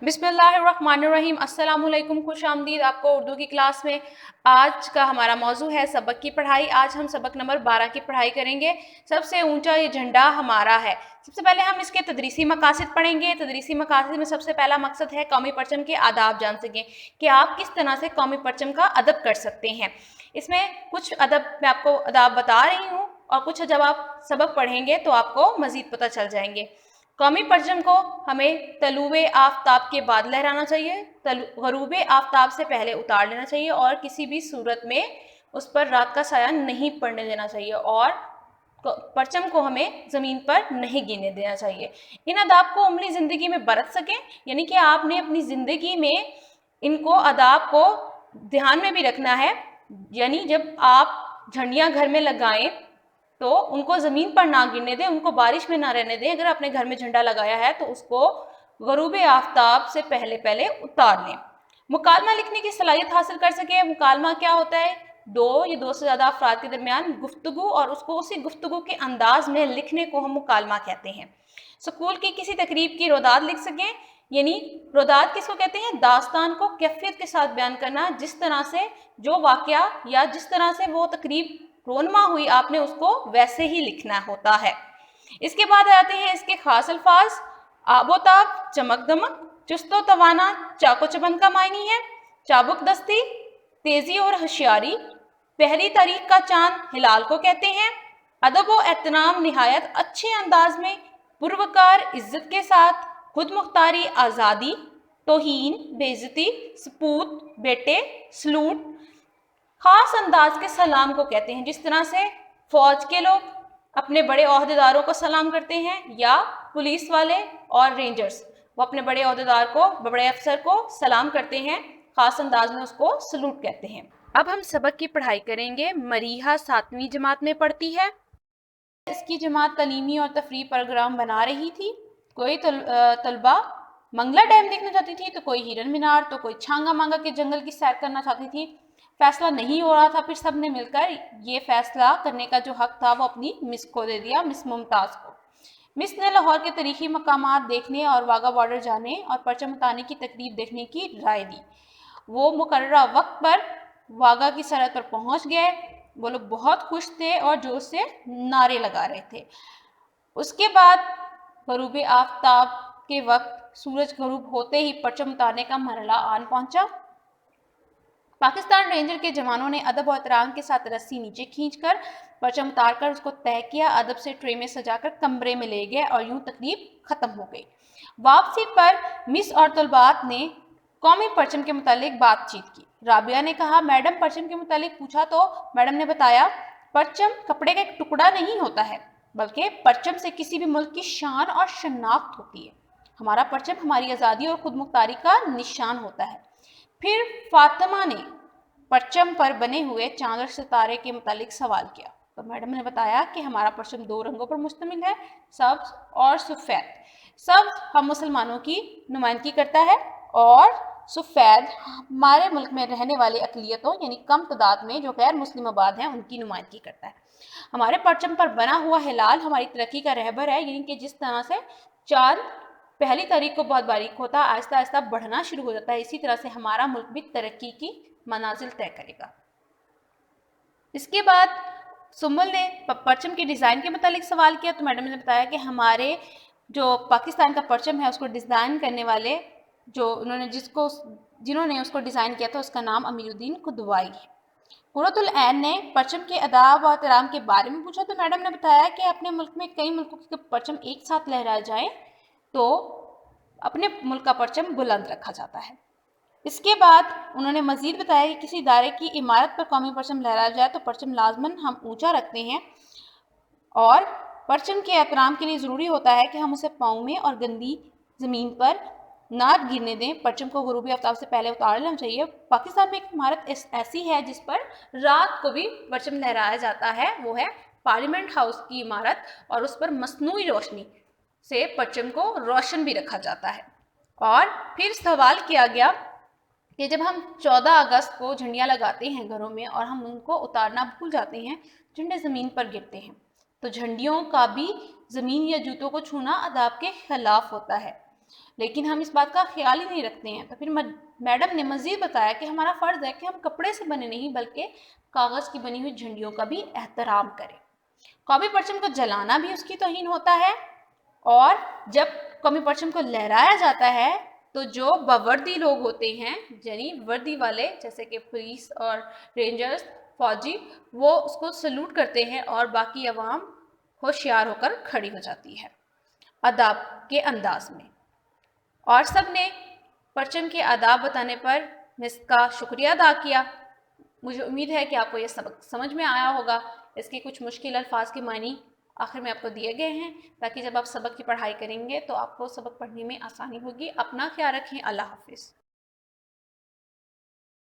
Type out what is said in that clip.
बिस्मिल्लाहिर्रहमानिर्रहीम। अस्सलाम वालेकुम, खुश आमदीद आपको उर्दू की क्लास में। आज का हमारा मौजू है सबक की पढ़ाई। आज हम सबक नंबर 12 की पढ़ाई करेंगे। सबसे ऊंचा ये झंडा हमारा है। सबसे पहले हम इसके तदरीसी मकासद पढ़ेंगे। तदरीसी मकासद में सबसे पहला मकसद है कौमी परचम के आदाब जान सकें कि आप किस तरह से कौमी परचम का अदब कर सकते हैं। इसमें कुछ अदब मैं आपको आदाब बता रही हूँ और कुछ जब आप सबक पढ़ेंगे तो आपको मज़ीद पता चल जाएंगे। कौमी परचम को हमें तलुए आफ्ताब के बाद लहराना चाहिए, गरूबे आफ्ताब से पहले उतार लेना चाहिए और किसी भी सूरत में उस पर रात का साया नहीं पड़ने देना चाहिए और परचम को हमें ज़मीन पर नहीं गिरने देना चाहिए। इन आदाब को अमली ज़िंदगी में बरत सकें, यानी कि आपने अपनी ज़िंदगी में इनको आदाब को ध्यान में भी रखना है। यानी जब आप झंडियाँ घर में लगाएं तो उनको ज़मीन पर ना गिरने दें, उनको बारिश में ना रहने दें। अगर आपने घर में झंडा लगाया है तो उसको गरूबे आफ्ताब से पहले उतार लें। मुकालमा लिखने की सलाहियत हासिल कर सकें। मुकालमा क्या होता है? दो या दो से ज़्यादा अफराद के दरमियान गुफ्तगू और उसको उसी गुफ्तगू के अंदाज में लिखने को हम मुकालमा कहते हैं। स्कूल की किसी तकरीब की रोदाद लिख सकें, यानी रोदाद किसको कहते हैं? दास्तान को कैफियत के साथ बयान करना, जिस तरह से जो वाक़या या जिस तरह से वो तकरीब रोनमा हुई आपने उसको वैसे ही लिखना होता है। इसके बाद आते हैं इसके खास अल्फाज। आबोताब, चमक दमक, चुस्तो तवाना, चाको चबंद का मायनी है। चाबुक दस्ती, तेजी और होशियारी। पहली तारीख का चांद हिलाल को कहते हैं। अदब व एहतराम निहायत अच्छे अंदाज में, पुरवकार, इज्जत के साथ, खुद मुख्तारी, आज़ादी, तौहीन, बेइज्जती, सपूत, बेटे, सलूट। खास अंदाज के सलाम को कहते हैं, जिस तरह से फौज के लोग अपने बड़े ओहदेदारों को सलाम करते हैं या पुलिस वाले और रेंजर्स वो अपने बड़े ओहदेदार को, बड़े अफसर को सलाम करते हैं, खास अंदाज में उसको सलूट कहते हैं। अब हम सबक की पढ़ाई करेंगे। मरीहा 7वीं जमात में पढ़ती है। इसकी जमात तालीमी और तफरी प्रोग्राम बना रही थी। कोई तलबा मंगला डैम देखना चाहती थी, तो कोई हिरन मीनार, तो कोई छांगा मांगा के जंगल की सैर करना चाहती थी। फैसला नहीं हो रहा था, फिर सब ने मिलकर ये फैसला करने का जो हक था वो अपनी मिस को दे दिया, मिस मुमताज़ को। मिस ने लाहौर के तारीखी मकामात देखने और वाघा बॉर्डर जाने और परचम उतारने की तकरीब देखने की राय दी। वो मुकर्ररा वक्त पर वाघा की सरहद पर पहुंच गए। वो लोग बहुत खुश थे और जोर से नारे लगा रहे थे। उसके बाद गरूबे आफ्ताब के वक्त सूरज गरूब होते ही परचम उतारने का मरहला आन पहुंचा। पाकिस्तान रेंजर के जवानों ने अदब और एहतराम के साथ रस्सी नीचे खींचकर परचम उतारकर उसको तय किया, अदब से ट्रे में सजाकर कमरे में ले गए और यूं तकरीब खत्म हो गई। वापसी पर मिस और तलबात ने कौमी परचम के मुतालिक बातचीत की। राबिया ने कहा, मैडम परचम के मुतालिक पूछा तो मैडम ने बताया, परचम कपड़े का एक टुकड़ा नहीं होता है, बल्कि परचम से किसी भी मुल्क की शान और शनाख्त होती है। हमारा परचम हमारी आज़ादी और खुद मुख्तारी का निशान होता है। फिर फातिमा ने परचम पर बने हुए चांद और सितारे के मुतालिक सवाल किया, तो मैडम ने बताया कि हमारा परचम दो रंगों पर मुश्तमिल है, सब्ज और सफ़ेद। सब्ज हम मुसलमानों की नुमाइंदगी करता है और सफ़ेद हमारे मुल्क में रहने वाली अक़लियतों यानी कम तादाद में जो गैर मुस्लिम आबाद हैं उनकी नुमाइंदगी करता है। हमारे परचम पर बना हुआ हिलाल हमारी तरक्की का रहबर है, यानी कि जिस तरह से चांद पहली तारीख को बहुत बारीक होता है, आहिस्ता आहिस्ता बढ़ना शुरू हो जाता है, इसी तरह से हमारा मुल्क भी तरक्की की मनाजिल तय करेगा। इसके बाद सुम्बुल ने परचम के डिज़ाइन के मुतालिक सवाल किया, तो मैडम ने बताया कि हमारे जो पाकिस्तान का परचम है उसको डिज़ाइन करने वाले जिन्होंने उसको डिज़ाइन किया था उसका नाम अमीरुद्दीन कुदवाई है। कुर्रतुल ऐन ने परचम के अदाब और एहतराम के बारे में पूछा, तो मैडम ने बताया कि अपने मुल्क में कई मुल्कों के परचम एक साथ लहराए जाएं तो अपने मुल्क का परचम बुलंद रखा जाता है। इसके बाद उन्होंने मज़ीद बताया कि किसी इदारे की इमारत पर कौमी परचम लहराया जाए तो परचम लाजमन हम ऊंचा रखते हैं और परचम के एहतराम के लिए ज़रूरी होता है कि हम उसे पाँव में और गंदी ज़मीन पर ना गिरने दें। परचम को गरूबी आफ्ताब से पहले उतार लेना चाहिए। पाकिस्तान में एक इमारत ऐसी है जिस पर रात को भी परचम लहराया जाता है, वो है पार्लियामेंट हाउस की इमारत, और उस पर मसनूई रोशनी से परचम को रोशन भी रखा जाता है। और फिर सवाल किया गया कि जब हम 14 अगस्त को झंडियाँ लगाते हैं घरों में और हम उनको उतारना भूल जाते हैं, झंडे ज़मीन पर गिरते हैं, तो झंडियों का भी ज़मीन या जूतों को छूना अदाब के खिलाफ होता है। لیکن ہم اس بات کا خیال ہی نہیں رکھتے ہیں۔ تو پھر میڈم نے مزید بتایا کہ ہمارا فرض ہے کہ ہم کپڑے سے بنے نہیں بلکہ کاغذ کی بنی ہوئی جھنڈیوں کا بھی احترام کریں۔ قومی پرچم کو جلانا بھی اس کی توہین ہوتا ہے، اور جب قومی پرچم کو لہرایا جاتا ہے تو جو باوردی لوگ ہوتے ہیں، یعنی وردی والے جیسے کہ پولیس اور رینجرز، فوجی، وہ اس کو سلوٹ کرتے ہیں اور باقی عوام ہوشیار ہو کر کھڑی ہو جاتی ہے آداب کے انداز میں۔ اور سب نے پرچم کے آداب بتانے پر مس کا شکریہ ادا کیا۔ مجھے امید ہے کہ آپ کو یہ سبق سمجھ میں آیا ہوگا۔ اس کے کچھ مشکل الفاظ کے معنی آخر میں آپ کو دیے گئے ہیں تاکہ جب آپ سبق کی پڑھائی کریں گے تو آپ کو سبق پڑھنے میں آسانی ہوگی۔ اپنا خیال رکھیں۔ اللہ حافظ۔